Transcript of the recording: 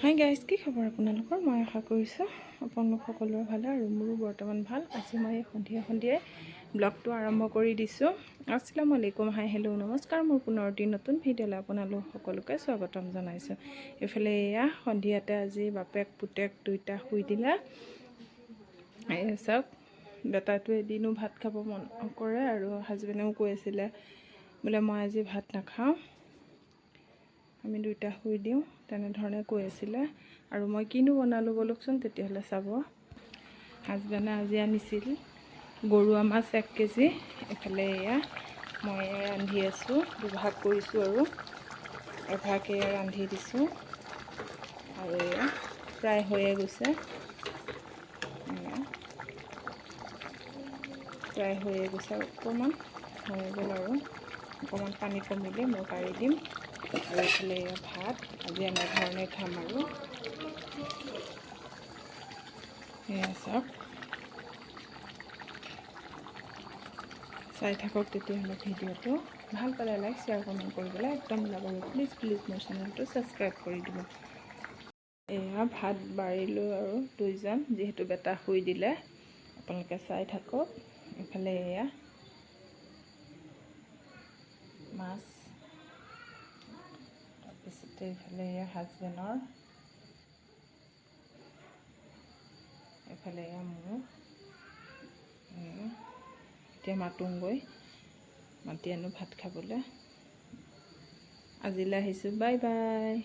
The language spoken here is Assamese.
হাই গাইজ, কি খবৰ আপোনালোকৰ? মই আশা কৰিছোঁ আপোনালোক সকলোৰে ভালে আৰু মোৰো বৰ্তমান ভাল। আজি মই সন্ধিয়াই ব্লগটো আৰম্ভ কৰি দিছোঁ। আসসালামু আলাইকুম, হাই হেল্ল' নমস্কাৰ। মোৰ পুনৰ এটি নতুন ভিডিঅ'লৈ আপোনালোক সকলোকে স্বাগতম জনাইছোঁ। এইফালে এয়া সন্ধিয়াতে আজি বাপেক পুতেক দুইটা শুই দিলে। এয়া চাওক, বেটাটোৱে এদিনো ভাত খাব মন নকৰে আৰু হাজবেণ্ডেও কৈ আছিলে বোলে মই আজি ভাত নাখাওঁ, আমি দুইটা শুই দিওঁ, তেনেধৰণে কৈ আছিলে। আৰু মই কিনো বনালোঁ বলকচোন তেতিয়াহ'লে চাব। হাজবেণ্ডে আজি আনিছিল গৰুৱা মাছ 1 কেজি। এইফালে এয়া মই ৰান্ধি আছোঁ, দুভাগ কৰিছোঁ আৰু এভাগ এয়া ৰান্ধি দিছোঁ। আৰু এয়া প্ৰায় হৈয়ে গৈছে, এয়া প্ৰায় হৈয়ে গৈছে, অকণমান হৈ গ'ল আৰু অকণমান পানী কমিলে মই কাঢ়ি দিম। আৰু এইফালে এয়া ভাত আজি এনেধৰণে খাম আৰু এয়া চাওক, চাই থাকক তেতিয়াহ'লে ভিডিঅ'টো। ভাল পালে লাইক, শ্বেয়াৰ, কমেণ্ট কৰিবলৈ একদম নাপাহৰিব। প্লিজ মোৰ চেনেলটো ছাবস্ক্ৰাইব কৰি দিব। এয়া ভাত বাঢ়িলোঁ আৰু দুইজন, যিহেতু বেটা শুই দিলে। আপোনালোকে চাই থাকক। এইফালে এয়া মাছ, তাৰপিছতে এইফালে এয়া হাজবেণ্ডৰ, এইফালে এয়া মোৰ। এতিয়া মাতোংগৈ, মাতি আনো ভাত খাবলৈ। আজিলৈ আহিছোঁ, বাই বাই।